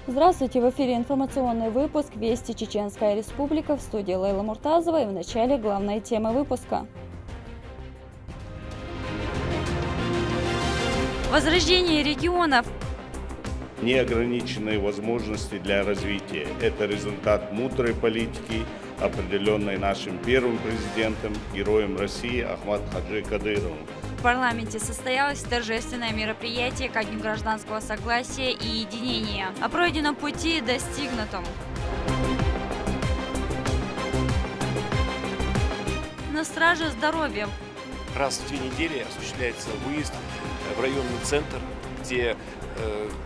Здравствуйте! В эфире информационный выпуск «Вести Чеченская Республика», в студии Лейла Муртазова, и в начале главные темы выпуска. Возрождение регионов. Неограниченные возможности для развития – это результат мудрой политики, определенной нашим первым президентом, героем России Ахматом Хаджи Кадыровым. В парламенте состоялось торжественное мероприятие ко Дню гражданского согласия и единения. О пройденном пути достигнутом. На страже здоровья. Раз в 2 недели осуществляется выезд в районный центр, где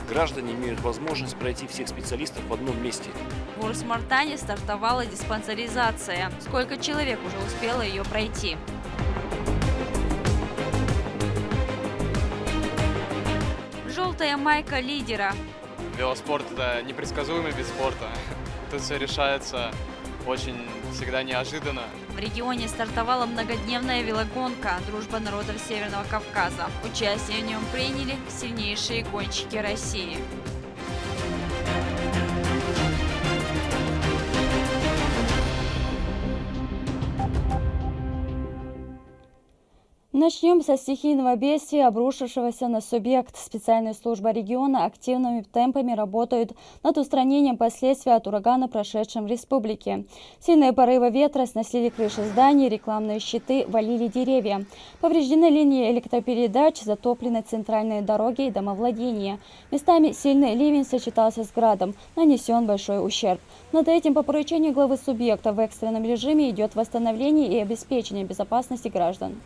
граждане имеют возможность пройти всех специалистов в одном месте. В Урус-Мартане стартовала диспансеризация. Сколько человек уже успело ее пройти? Желтая майка лидера. Велоспорт – это непредсказуемый вид спорта. Тут все решается очень всегда неожиданно. В регионе стартовала многодневная велогонка «Дружба народов Северного Кавказа». Участие в нем приняли сильнейшие гонщики России. Начнем со стихийного бедствия, обрушившегося на субъект. Специальная служба региона активными темпами работают над устранением последствий от урагана, прошедшем в республике. Сильные порывы ветра сносили крыши зданий, рекламные щиты, валили деревья. Повреждены линии электропередач, затоплены центральные дороги и домовладения. Местами сильный ливень сочетался с градом, нанесен большой ущерб. Над этим по поручению главы субъекта в экстренном режиме идет восстановление и обеспечение безопасности граждан.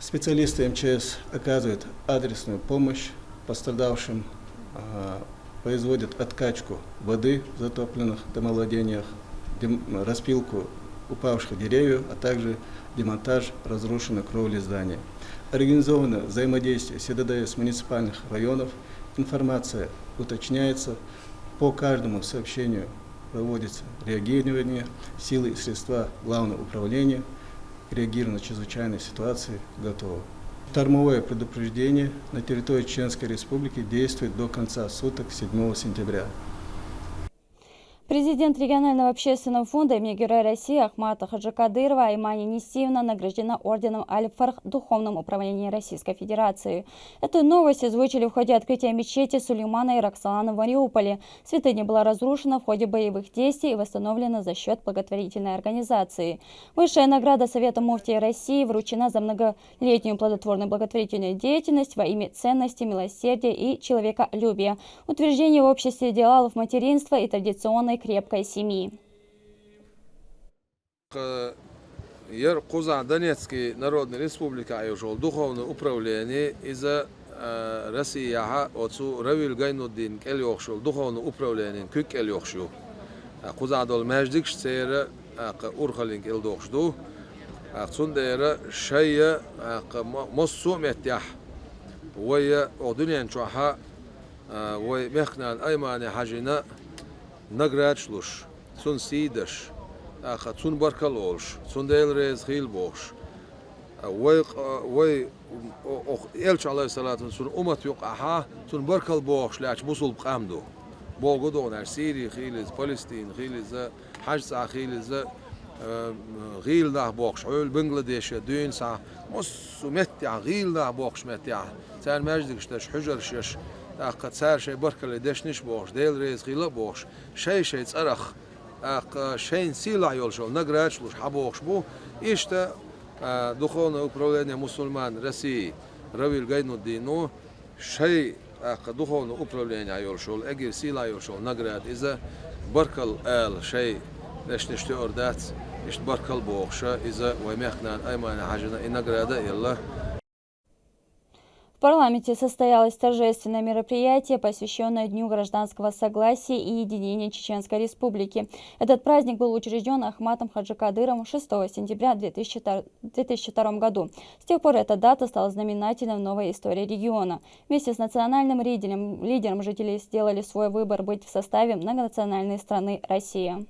Специалисты МЧС оказывают адресную помощь пострадавшим, производят откачку воды в затопленных домовладениях, распилку упавших деревьев, а также демонтаж разрушенной кровли здания. Организовано взаимодействие СДДС муниципальных районов, информация уточняется, по каждому сообщению проводится реагирование, силы и средства Главного управления реагирования на чрезвычайные ситуации готово. Штормовое предупреждение на территории Чеченской Республики действует до конца суток 7 сентября. Президент регионального общественного фонда имени Героя России Ахмата Хаджи Кадырова Аймани Нисиевна награждена орденом Аль-Фарх Духовным управлением Российской Федерации. Эту новость озвучили в ходе открытия мечети Сулеймана и Роксолана в Мариуполе. Святыня была разрушена в ходе боевых действий и восстановлена за счет благотворительной организации. Высшая награда Совета муфтия России вручена за многолетнюю плодотворную благотворительную деятельность во имя ценности, милосердия и человеколюбия, утверждение в обществе идеалов материнства и традиционной крепкой семьи. Куза Донецкий Народной Республики Аюшол Духовное управление из-за России отцу Равиль Гайнуддин Эльохшул Духовное управление Кюк Эльохшу. Куза Дол Междик Штейра Урхалинг Эльдохшду. Цундейра Шая Моссу Метях. ويا أردنيان شوحة ومخنا الأيمان حاجنا نقرأشلوش سون سيدش سون بركالولش سون ديل ريز خيل بوش وي إلش عليه الصلاة سون أمت يقعها سون بركال بوش لاش بوصل بقامدو بوغدون سيري خيلز فلسطين خيلز حجز خيلز غيل ده بوخش عول بنغلاديش دين سا مس متع غيل ده بوخش متع سان ماجدكش تش حجر شش قد صار شيء بركل دش نش بوخش ديل ريز غيل بوخش شيء صرخ شيء سيلا يولشو نغراتش لوش حبوخش بو إشتا دخولنا управление مسلمان России Равиль Гайнуддину شيء دخولنا управление يولشو أجر سيلا يولشو نغرات إذا بركل آل شيء ليش نشتي أردات إشتبارك البوخشة إذا ومحنا أيمان حاجنا إنقرادا يلا. В парламенте состоялось торжественное мероприятие, посвященное Дню гражданского согласия и единения Чеченской Республики. Этот праздник был учрежден Ахматом Хаджи Кадыровым 6 сентября 2002 году. С тех пор эта дата стала знаменательной в новой истории региона. Вместе с национальным лидером жители сделали свой выбор быть в составе многонациональной страны Россия.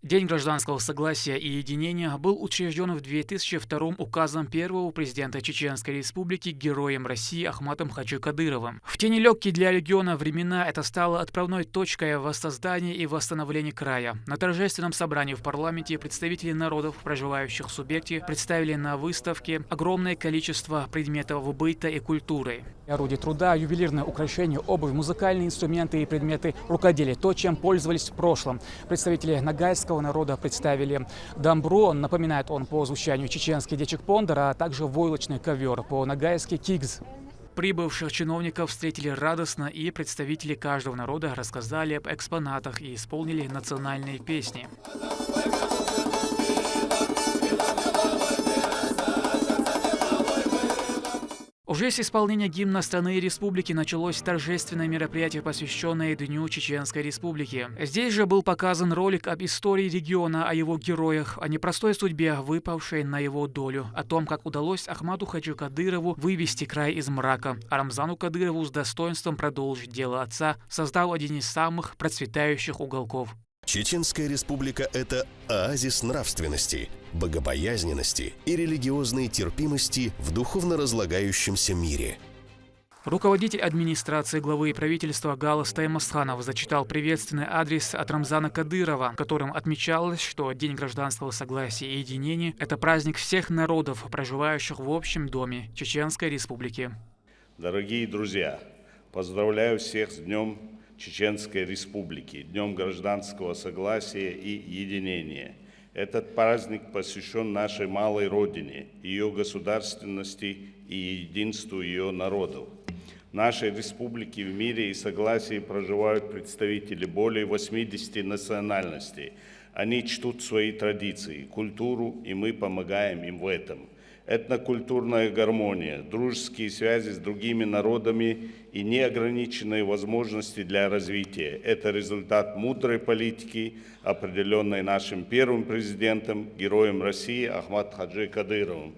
День гражданского согласия и единения был учрежден в 2002 указом первого президента Чеченской Республики Героем России Ахматом Хаджи Кадыровым. В те нелегкие для региона времена это стало отправной точкой в воссоздании и восстановлении края. На торжественном собрании в парламенте представители народов, проживающих в субъекте, представили на выставке огромное количество предметов быта и культуры. Орудия труда, ювелирные украшения, обувь, музыкальные инструменты и предметы рукоделия. То, чем пользовались в прошлом. Представители ногайского народа представили дамбру, напоминает он по звучанию чеченский дечек-пондер, а также войлочный ковер, по-ногайски кигз. Прибывших чиновников встретили радостно, и представители каждого народа рассказали об экспонатах и исполнили национальные песни. Уже с исполнения гимна страны и республики началось торжественное мероприятие, посвященное Дню Чеченской Республики. Здесь же был показан ролик об истории региона, о его героях, о непростой судьбе, выпавшей на его долю, о том, как удалось Ахмату Хаджи Кадырову вывести край из мрака, а Рамзану Кадырову с достоинством продолжить дело отца, создав один из самых процветающих уголков. Чеченская республика – это оазис нравственности, богобоязненности и религиозной терпимости в духовно разлагающемся мире. Руководитель администрации главы правительства Галас Таймасханов зачитал приветственный адрес от Рамзана Кадырова, которым отмечалось, что День гражданского согласия и единения – это праздник всех народов, проживающих в общем доме Чеченской Республики. Дорогие друзья, поздравляю всех с Днем Чеченской Республики, Днем гражданского согласия и единения. Этот праздник посвящен нашей малой родине, ее государственности и единству ее народов. В нашей республике в мире и согласии проживают представители более 80 национальностей. Они чтут свои традиции, культуру, и мы помогаем им в этом. Этнокультурная гармония, дружеские связи с другими народами и неограниченные возможности для развития – это результат мудрой политики, определенной нашим первым президентом, героем России Ахматом Хаджи Кадыровым.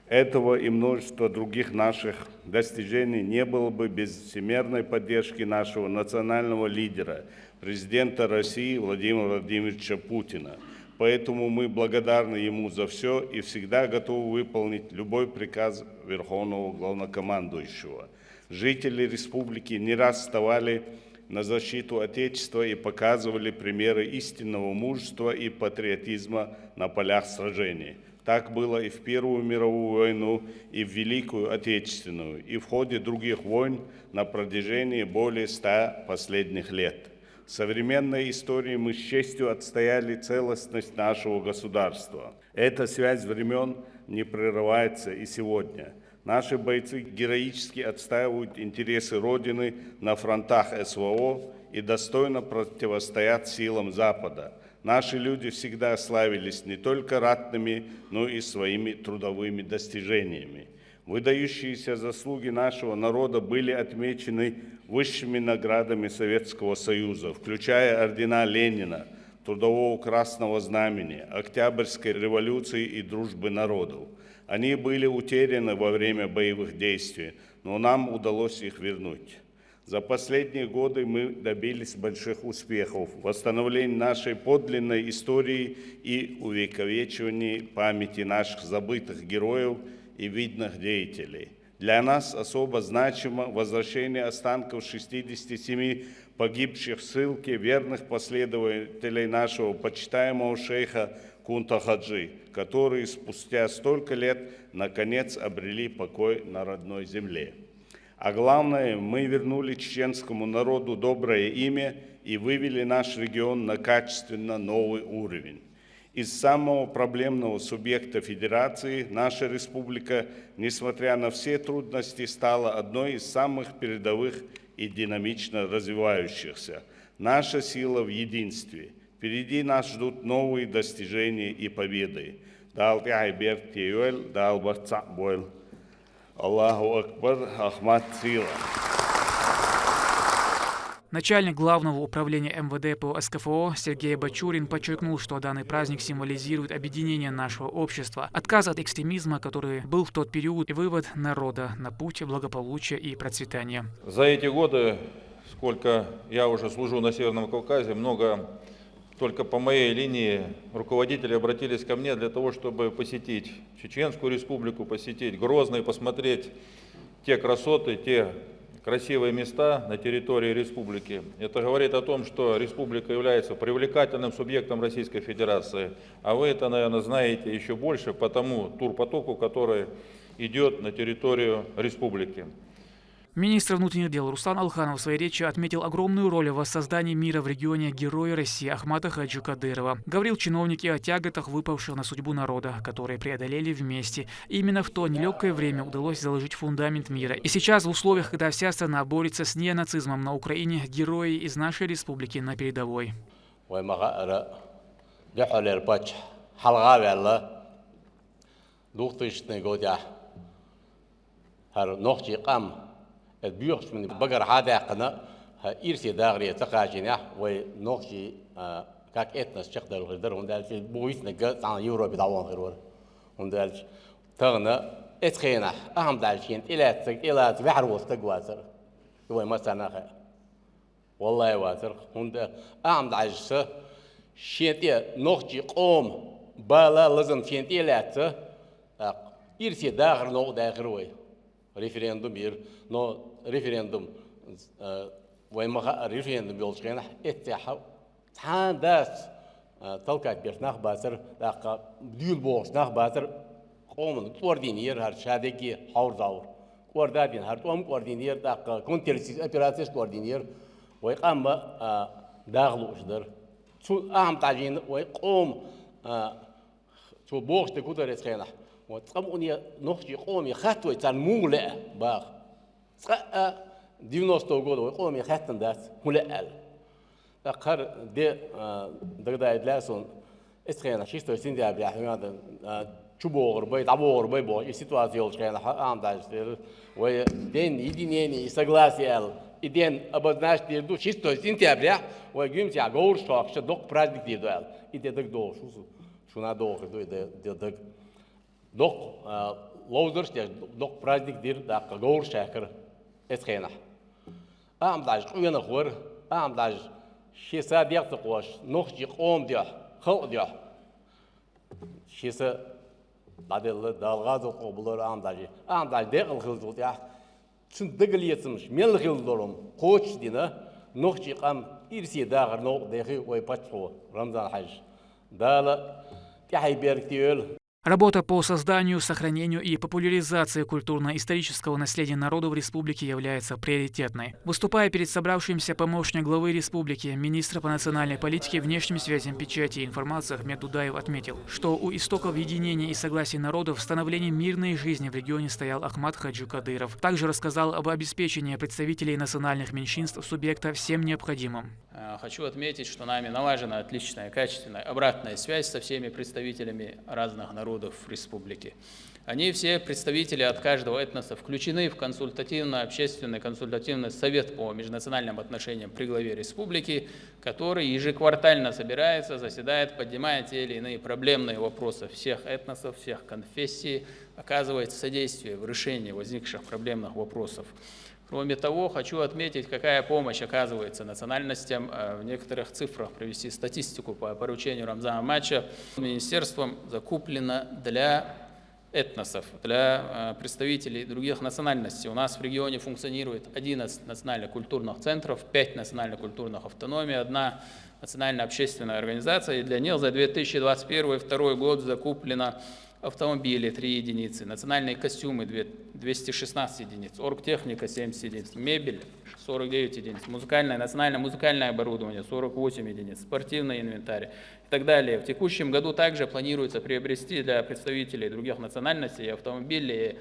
Этого и множество других наших достижений не было бы без всемирной поддержки нашего национального лидера, президента России Владимира Владимировича Путина. Поэтому мы благодарны ему за все и всегда готовы выполнить любой приказ Верховного Главнокомандующего. Жители республики не раз вставали на защиту Отечества и показывали примеры истинного мужества и патриотизма на полях сражений. Так было и в Первую мировую войну, и в Великую Отечественную, и в ходе других войн на протяжении более 100 последних лет. В современной истории мы с честью отстояли целостность нашего государства. Эта связь времен не прерывается и сегодня. Наши бойцы героически отстаивают интересы Родины на фронтах СВО и достойно противостоят силам Запада. Наши люди всегда славились не только ратными, но и своими трудовыми достижениями. Выдающиеся заслуги нашего народа были отмечены высшими наградами Советского Союза, включая ордена Ленина, Трудового Красного Знамени, Октябрьской революции и Дружбы народов. Они были утеряны во время боевых действий, но нам удалось их вернуть. За последние годы мы добились больших успехов в восстановлении нашей подлинной истории и увековечивании памяти наших забытых героев и видных деятелей. Для нас особо значимо возвращение останков 67 погибших в ссылке верных последователей нашего почитаемого шейха Кунта Хаджи, которые спустя столько лет наконец обрели покой на родной земле. А главное, мы вернули чеченскому народу доброе имя и вывели наш регион на качественно новый уровень. Из самого проблемного субъекта федерации наша республика, несмотря на все трудности, стала одной из самых передовых и динамично развивающихся. Наша сила в единстве. Впереди нас ждут новые достижения и победы. Аллаху Акбар, Ахмат Сила. Начальник Главного управления МВД по СКФО Сергей Бачурин подчеркнул, что данный праздник символизирует объединение нашего общества, отказ от экстремизма, который был в тот период, и вывод народа на путь благополучия и процветания. За эти годы сколько я уже служу на Северном Кавказе, много только по моей линии руководители обратились ко мне для того, чтобы посетить Чеченскую Республику, посетить Грозный, посмотреть те красоты, те красивые места на территории республики. Это говорит о том, что республика является привлекательным субъектом Российской Федерации, а вы это, наверное, знаете еще больше по тому турпотоку, который идет на территорию республики. Министр внутренних дел Руслан Алханов в своей речи отметил огромную роль в воссоздании мира в регионе Героя России Ахмата Хаджи Кадырова. Говорил чиновник и о тяготах, выпавших на судьбу народа, которые преодолели вместе. И именно в то нелегкое время удалось заложить фундамент мира. И сейчас, в условиях, когда вся страна борется с неонацизмом на Украине, герои из нашей республики на передовой. البيوت من بقر هذا قنا إرسي داغري تقاجنا ونوخي كاك إتنس شقدر غدر وندال في بويس نجا عن يورو بدعوان غيره وندال تغنا إتخينا أهم دالشين إلى بحر وسط واتر هو مثلا خير والله واتر وند أهم دالش شينتي نوخي قوم بالا لازم شينتي لات إرسي داغر نوخ داغروي ريفرندوم بير نو ريفرندوم ويما ريفرندوم بيولشكنا اتحا تانداس تلقات بيرناخ باسر داقا ديول بوشناخ باسر قومن كوردينير هر شادكي حور داور كوردادين هر توم كوردينير داقا كونترسيس اوبيراتيس كوردينير ويقام داغلو اشدر شو اهم تعجين ويقوم شو بوش تكوتر اسخينا وتقوموني نخشي قومي خاتوي تاع مولع باغ تقا ديونوستو غودو قومي خاتن داس مولع اقر دي دغدا ادلاسون اسخينا شيستو سيندي ابي احمد تشبوغر باي دابوغر باي بو سيتواسيون شخينا ام داش وي دين يدينيني согласие иден обозначить дирду чисто сентября ويجيمتي غور شوك شدوق праздник дирдуал иде даг до шуна до даг دوق لوزرش دوق праздник دير داق غور شاكر اسخينا ام داج قوينا خور ام داج شيسا ديق تقوش نوخجي قوم ديا خلق ديا شيسا دادل دالغاز قبلور ام داج ديق الخلق ديا تن دغليتمش مل خلدورم قوش دينا نوخجي قام إرسي داغر نوق ديخي ويباتشو رمضان حج دالا تحي بيركتيول. Работа по созданию, сохранению и популяризации культурно-исторического наследия народа в республике является приоритетной. Выступая перед собравшимся, помощник главы республики, министра по национальной политике, внешним связям, печати и информации Ахмед Дудаев отметил, что у истоков единения и согласия народов в становлении мирной жизни в регионе стоял Ахмат Хаджи Кадыров. Также рассказал об обеспечении представителей национальных меньшинств субъекта всем необходимым. Хочу отметить, что нами налажена отличная, качественная обратная связь со всеми представителями разных народов республики. Они все представители от каждого этноса включены в консультативно-общественный консультативный совет по межнациональным отношениям при главе республики, который ежеквартально собирается, заседает, поднимает те или иные проблемные вопросы всех этносов, всех конфессий, оказывает содействие в решении возникших проблемных вопросов. Кроме того, хочу отметить, какая помощь оказывается национальностям. В некоторых цифрах привести статистику по поручению Рамзана Матча. Министерством закуплено для этносов, для представителей других национальностей. У нас в регионе функционирует 11 национально-культурных центров, 5 национально-культурных автономий, 1 национально-общественная организация. И для них за 2021-2022 год закуплено автомобили 3 единицы, национальные костюмы 216 единиц, оргтехника 70 единиц, мебель 49 единиц, национально-музыкальное оборудование 48 единиц, спортивный инвентарь и так далее. В текущем году также планируется приобрести для представителей других национальностей автомобили,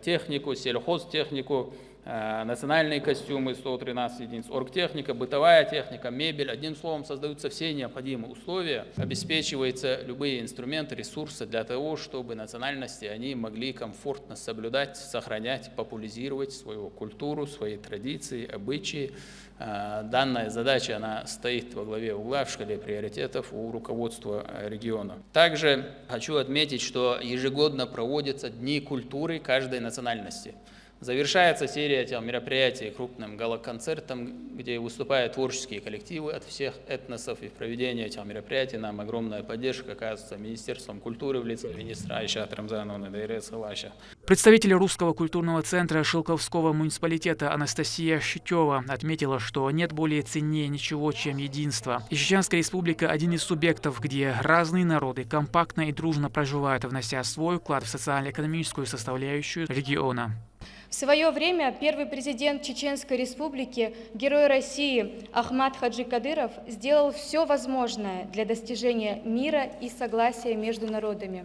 технику, сельхозтехнику, национальные костюмы 113 единиц, оргтехника, бытовая техника, мебель. Одним словом, создаются все необходимые условия, обеспечиваются любые инструменты, ресурсы для того, чтобы национальности они могли комфортно соблюдать, сохранять, популяризировать свою культуру, свои традиции, обычаи. Данная задача, она стоит во главе угла в шкале приоритетов у руководства региона. Также хочу отметить, что ежегодно проводятся Дни культуры каждой национальности. Завершается серия мероприятий крупным гала-концертом, где выступают творческие коллективы от всех этносов. И в проведении этих мероприятий нам огромная поддержка оказывается Министерством культуры в лице министра Айшат Рамзановны Дайрес-Халаша. Представитель Русского культурного центра Шелковского муниципалитета Анастасия Щитева отметила, что нет более ценнее ничего, чем единство. И Чеченская республика – один из субъектов, где разные народы компактно и дружно проживают, внося свой вклад в социально-экономическую составляющую региона. В свое время первый президент Чеченской Республики, Герой России Ахмат Хаджи Кадыров сделал все возможное для достижения мира и согласия между народами.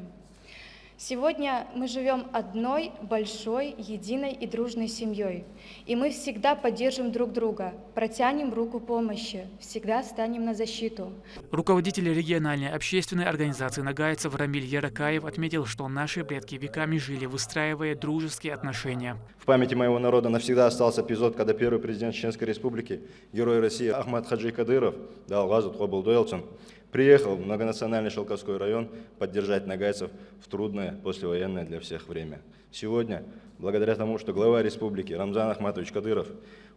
Сегодня мы живем одной большой, единой и дружной семьей. И мы всегда поддержим друг друга, протянем руку помощи, всегда станем на защиту. Руководитель региональной общественной организации нагайцев Рамиль Яракаев отметил, что наши предки веками жили, выстраивая дружеские отношения. В памяти моего народа навсегда остался эпизод, когда первый президент Чеченской Республики, Герой России Ахмат Хаджи Кадыров, приехал в многонациональный Шелковской район поддержать нагайцев в трудное послевоенное для всех время. Сегодня, благодаря тому, что глава республики Рамзан Ахматович Кадыров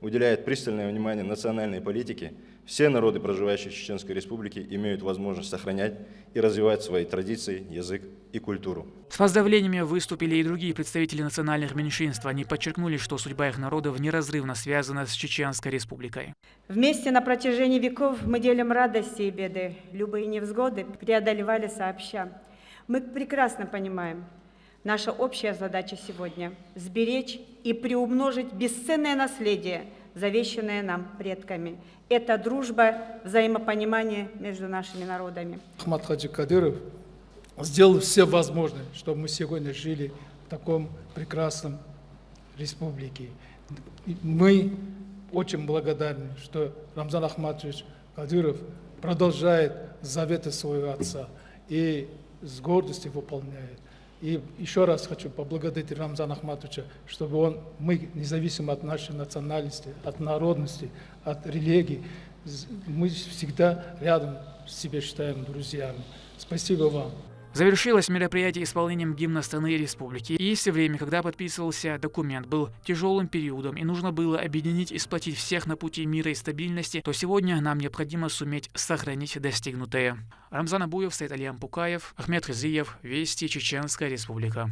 уделяет пристальное внимание национальной политике, все народы, проживающие в Чеченской Республике, имеют возможность сохранять и развивать свои традиции, язык и культуру. С поздравлениями выступили и другие представители национальных меньшинств. Они подчеркнули, что судьба их народов неразрывно связана с Чеченской Республикой. Вместе на протяжении веков мы делим радости и беды, любые невзгоды преодолевали сообща. Мы прекрасно понимаем, наша общая задача сегодня – сберечь и приумножить бесценное наследие, завещанное нам предками. Это дружба, взаимопонимание между нашими народами. Ахмат Хаджи Кадыров сделал все возможное, чтобы мы сегодня жили в таком прекрасном республике. Мы очень благодарны, что Рамзан Ахматович Кадыров продолжает заветы своего отца и с гордостью выполняет. И еще раз хочу поблагодарить Рамзана Ахматовича, чтобы мы, независимо от нашей национальности, от народности, от религии, мы всегда рядом себя считаем друзьями. Спасибо вам. Завершилось мероприятие исполнением гимна страны и республики. И если время, когда подписывался документ, был тяжелым периодом и нужно было объединить и сплотить всех на пути мира и стабильности, то сегодня нам необходимо суметь сохранить достигнутое. Рамзан Абуев, Сайт Алиям Пукаев, Ахмед Хизиев, Вести, Чеченская Республика.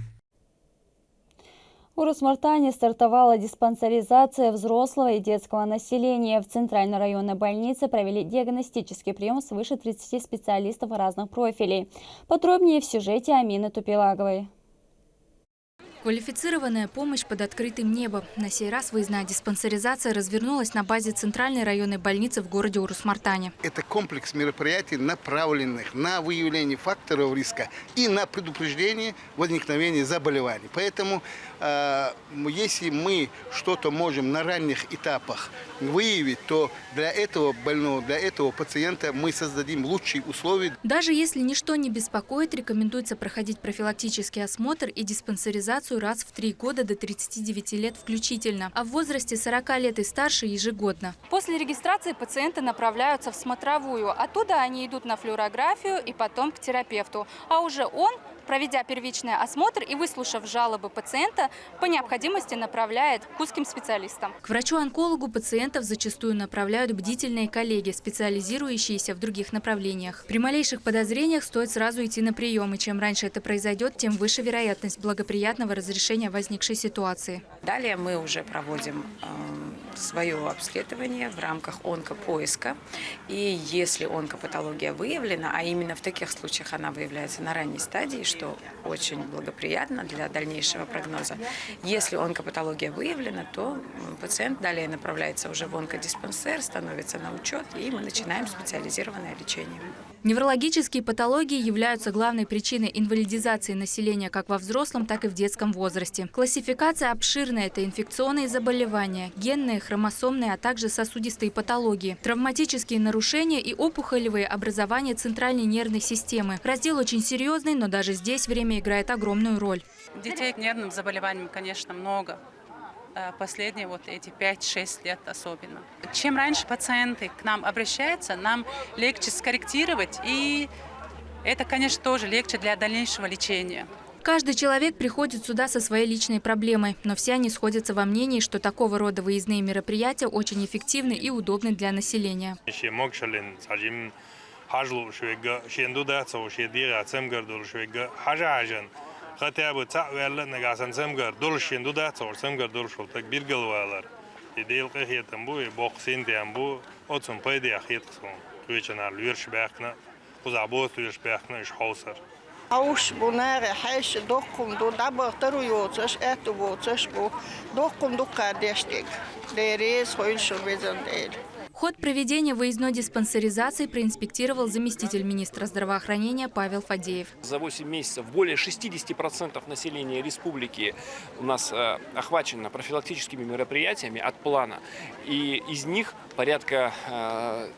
В Урус-Мартане стартовала диспансеризация взрослого и детского населения. В Центральной районной больнице провели диагностический прием свыше 30 специалистов разных профилей. Подробнее в сюжете Амины Тупилаговой. Квалифицированная помощь под открытым небом. На сей раз выездная диспансеризация развернулась на базе Центральной районной больницы в городе Урус-Мартане. Это комплекс мероприятий, направленных на выявление факторов риска и на предупреждение возникновения заболеваний. Поэтому, если мы что-то можем на ранних этапах выявить, то для этого больного, для этого пациента мы создадим лучшие условия. Даже если ничто не беспокоит, рекомендуется проходить профилактический осмотр и диспансеризацию раз в 3 года до 39 лет включительно, а в возрасте 40 лет и старше ежегодно. После регистрации пациенты направляются в смотровую. Оттуда они идут на флюорографию и потом к терапевту. А уже он, проведя первичный осмотр и выслушав жалобы пациента, по необходимости направляет к узким специалистам. К врачу-онкологу пациентов зачастую направляют бдительные коллеги, специализирующиеся в других направлениях. При малейших подозрениях стоит сразу идти на прием, и чем раньше это произойдет, тем выше вероятность благоприятного разрешения возникшей ситуации. Далее мы уже проводим свое обследование в рамках онкопоиска. И если онкопатология выявлена, а именно в таких случаях она выявляется на ранней стадии, что очень благоприятно для дальнейшего прогноза. Если онкопатология выявлена, то пациент далее направляется уже в онкодиспансер, становится на учет, и мы начинаем специализированное лечение. Неврологические патологии являются главной причиной инвалидизации населения как во взрослом, так и в детском возрасте. Классификация обширная – это инфекционные заболевания, генные, хромосомные, а также сосудистые патологии, травматические нарушения и опухолевые образования центральной нервной системы. Раздел очень серьезный, но даже здесь время играет огромную роль. Детей к нервным заболеваниям, конечно, много. Последние эти 5-6 лет особенно. Чем раньше пациенты к нам обращаются, нам легче скорректировать, и это, конечно, тоже легче для дальнейшего лечения. Каждый человек приходит сюда со своей личной проблемой, но все они сходятся во мнении, что такого рода выездные мероприятия очень эффективны и удобны для населения. Ауш бунары хайш докум до дабахтару йоцаш эту воцаш бу докум до кадештик дерез хойлшо безандель. Ход проведения выездной диспансеризации проинспектировал заместитель министра здравоохранения Павел Фадеев. За 8 месяцев более 60% населения республики у нас охвачено профилактическими мероприятиями от плана. И из них порядка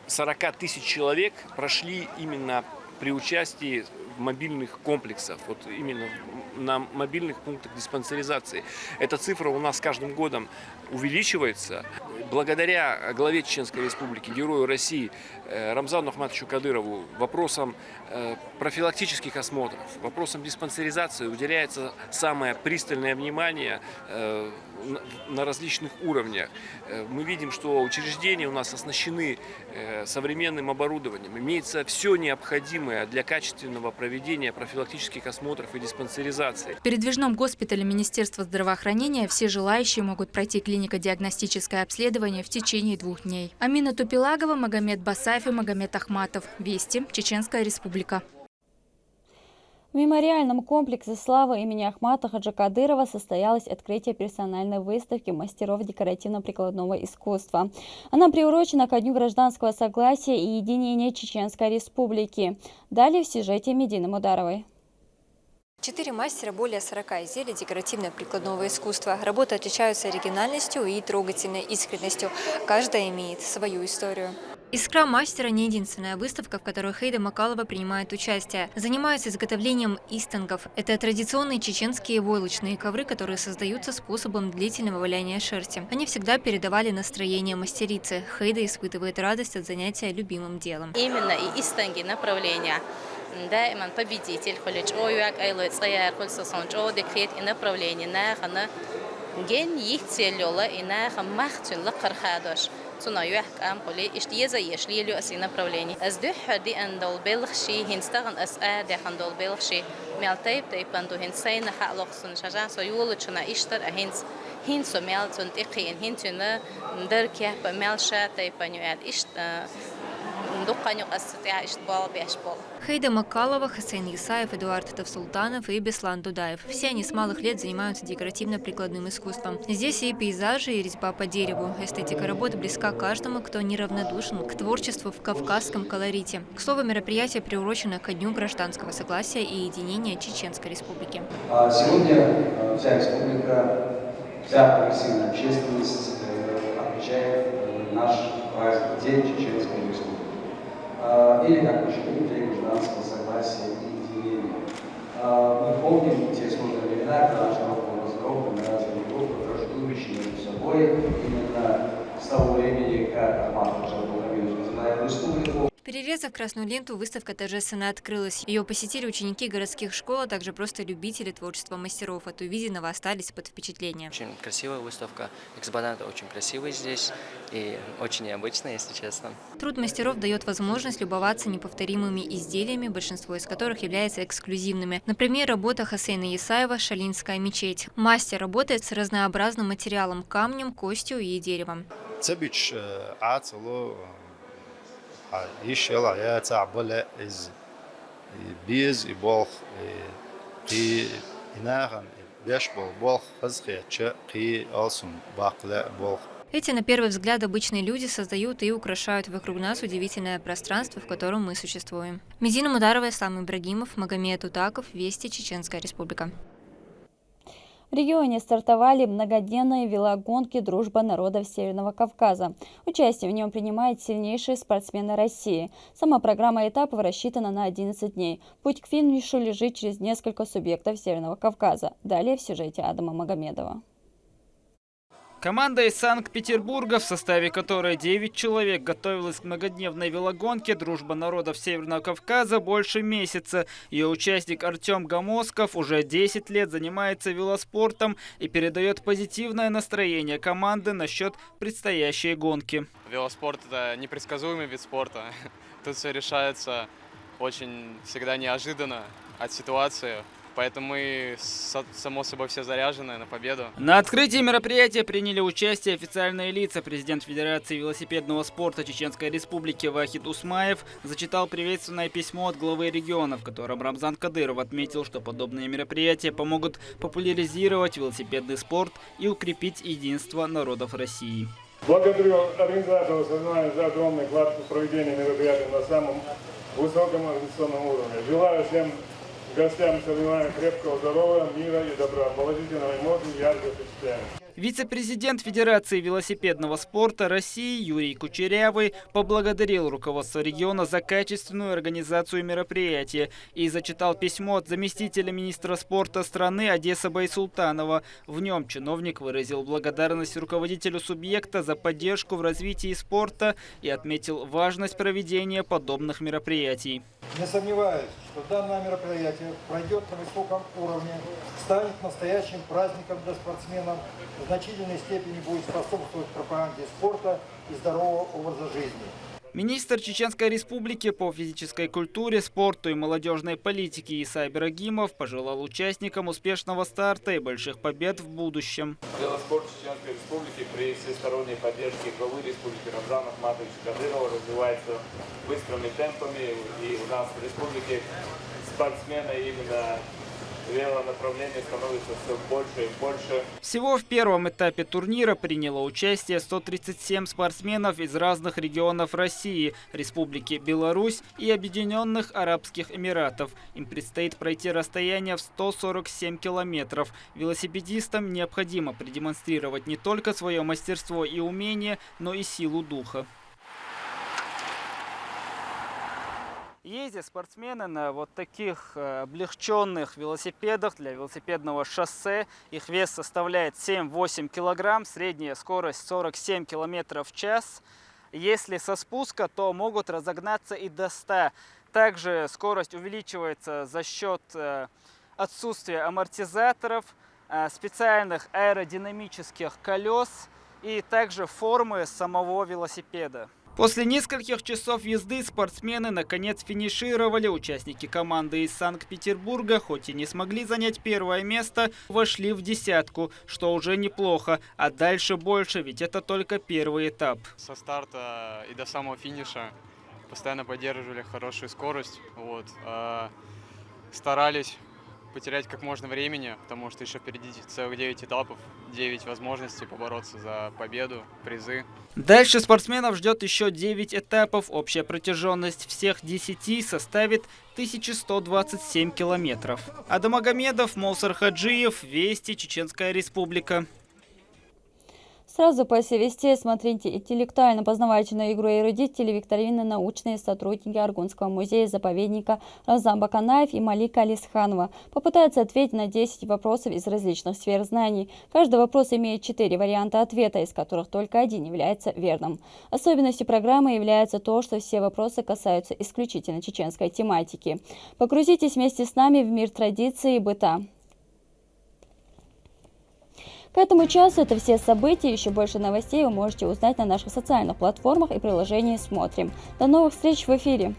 40 тысяч человек прошли именно при участии в мобильных комплексах, вот именно на мобильных пунктах диспансеризации. Эта цифра у нас с каждым годом увеличивается. Благодаря главе Чеченской Республики, Герою России Рамзану Ахматовичу Кадырову вопросам профилактических осмотров, вопросам диспансеризации уделяется самое пристальное внимание на различных уровнях. Мы видим, что учреждения у нас оснащены современным оборудованием. Имеется все необходимое для качественного проведения профилактических осмотров и диспансеризации. В передвижном госпитале Министерства здравоохранения все желающие могут пройти клинико-диагностическое обследование в течение 2 дней. Амина Тупилагова, Магомед Басаев и Магомед Ахматов. Вести. Чеченская Республика. В мемориальном комплексе славы имени Ахмата Хаджи Кадырова состоялось открытие персональной выставки мастеров декоративно-прикладного искусства. Она приурочена ко Дню гражданского согласия и единения Чеченской Республики. Далее в сюжете Медины Мударовой. 4 мастера, более 40 изделий декоративно-прикладного искусства. Работы отличаются оригинальностью и трогательной искренностью. Каждая имеет свою историю. «Искра мастера» – не единственная выставка, в которой Хейда Макалова принимает участие. Занимаются изготовлением истангов. Это традиционные чеченские войлочные ковры, которые создаются способом длительного валяния шерсти. Они всегда передавали настроение мастерицы. Хейда испытывает радость от занятия любимым делом. Именно и истанги направления. دائما победитель, холич оюак айлой цаяр, хольсосон чо декрет и направление нахана ген их целёла и нахан махтун лакархадош. صنايعك أم قولي إشتيازا يشلي له أسي направление. أزدح دي أندول بلخشي هنستغن أسأل ده أندول بلخشي مالتيب تيبندو هنسين خالق سن شجع سيول شنا إشتر أهنس هنسو مال تنتقين هنتنا ندركه بمال شا تيبنيوات إشت ندقنيو أستطيع إشتبال بيشبال. Хейда Макалова, Хасейн Исаев, Эдуард Тавсултанов и Беслан Дудаев. Все они с малых лет занимаются декоративно-прикладным искусством. Здесь и пейзажи, и резьба по дереву. Эстетика работы близка каждому, кто неравнодушен к творчеству в кавказском колорите. К слову, мероприятие приурочено ко Дню гражданского согласия и единения Чеченской Республики. Сегодня вся республика, вся прогрессивная общественность отмечает наш праздник, День Чеченской Республики. Или, как мы считаем, День гражданского согласия и единения. Мы помним те сложные времена, когда наш народ был разгромлен на разные веков, враждующие между собой, именно с того времени, как Ахмат Хаджи Кадыров возглавил республику. Перерезав красную ленту, выставка торжественно открылась. Ее посетили ученики городских школ, а также просто любители творчества мастеров. От увиденного остались под впечатлением. Очень красивая выставка, экспонаты очень красивые здесь и очень необычные, если честно. Труд мастеров дает возможность любоваться неповторимыми изделиями, большинство из которых является эксклюзивными. Например, работа Хасейна Исаева «Шалинская мечеть». Мастер работает с разнообразным материалом – камнем, костью и деревом. Ишела я цабале из биз и болх и инаган бешбол болх хазхече и алсум бакле болх. Эти, на первый взгляд, обычные люди создают и украшают вокруг нас удивительное пространство, в котором мы существуем. Медина Мударова, Ислам Ибрагимов, Магомед Утаков, Вести, Чеченская Республика. В регионе стартовали многодневные велогонки «Дружба народов Северного Кавказа». Участие в нем принимают сильнейшие спортсмены России. Сама программа этапов рассчитана на 11 дней. Путь к финишу лежит через несколько субъектов Северного Кавказа. Далее в сюжете Адама Магомедова. Команда из Санкт-Петербурга, в составе которой 9 человек, готовилась к многодневной велогонке «Дружба народов Северного Кавказа» больше месяца. Ее участник Артем Гомосков уже 10 лет занимается велоспортом и передает позитивное настроение команды насчет предстоящей гонки. Велоспорт – это непредсказуемый вид спорта. Тут все решается очень всегда неожиданно от ситуации. Поэтому мы, само собой, все заряжены на победу. На открытии мероприятия приняли участие официальные лица. Президент Федерации велосипедного спорта Чеченской Республики Вахид Усмаев зачитал приветственное письмо от главы региона, в котором Рамзан Кадыров отметил, что подобные мероприятия помогут популяризировать велосипедный спорт и укрепить единство народов России. Благодарю организаторов за огромный вклад в проведение мероприятия на самом высоком организационном уровне. Желаю всем гостям соревнований крепкого здоровья, мира и добра, положительного эмоций, ярких впечатлений. Вице-президент Федерации велосипедного спорта России Юрий Кучерявый поблагодарил руководство региона за качественную организацию мероприятия и зачитал письмо от заместителя министра спорта страны Одесса Байсултанова. В нем чиновник выразил благодарность руководителю субъекта за поддержку в развитии спорта и отметил важность проведения подобных мероприятий. Не сомневаюсь, что данное мероприятие пройдет на высоком уровне, станет настоящим праздником для спортсменов, в значительной степени будет способствовать пропаганде спорта и здорового образа жизни. Министр Чеченской Республики по физической культуре, спорту и молодежной политике Исай Ибрагимов пожелал участникам успешного старта и больших побед в будущем. Велоспорт Чеченской Республики при всесторонней поддержке главы республики Рамзана Ахматовича Кадырова развивается быстрыми темпами, и у нас в республике спортсмены именно велонаправление становится все больше и больше. Всего в первом этапе турнира приняло участие 137 спортсменов из разных регионов России, Республики Беларусь и Объединенных Арабских Эмиратов. Им предстоит пройти расстояние в 147 километров. Велосипедистам необходимо продемонстрировать не только свое мастерство и умение, но и силу духа. Ездят спортсмены на вот таких облегченных велосипедах для велосипедного шоссе. Их вес составляет 7-8 килограмм, средняя скорость 47 километров в час. Если со спуска, то могут разогнаться и до 100. Также скорость увеличивается за счет отсутствия амортизаторов, специальных аэродинамических колес и также формы самого велосипеда. После нескольких часов езды спортсмены наконец финишировали. Участники команды из Санкт-Петербурга, хоть и не смогли занять первое место, вошли в десятку, что уже неплохо. А дальше больше, ведь это только первый этап. Со старта и до самого финиша постоянно поддерживали хорошую скорость. Старались потерять как можно времени, потому что еще впереди целых 9 этапов, 9 возможностей побороться за победу, призы. Дальше спортсменов ждет еще 9 этапов. Общая протяженность всех 10 составит 1127 километров. Адам Агамедов, Молсар Хаджиев, Вести, Чеченская Республика. Сразу после вести смотрите интеллектуально-познавательную игру эрудители викторины научные сотрудники Аргунского музея-заповедника Рамзан Баканаев и Малика Алисханова попытаются ответить на 10 вопросов из различных сфер знаний. Каждый вопрос имеет 4 варианта ответа, из которых только один является верным. Особенностью программы является то, что все вопросы касаются исключительно чеченской тематики. Погрузитесь вместе с нами в мир традиций и быта. К этому часу это все события. Еще больше новостей вы можете узнать на наших социальных платформах и приложении «Смотрим». До новых встреч в эфире!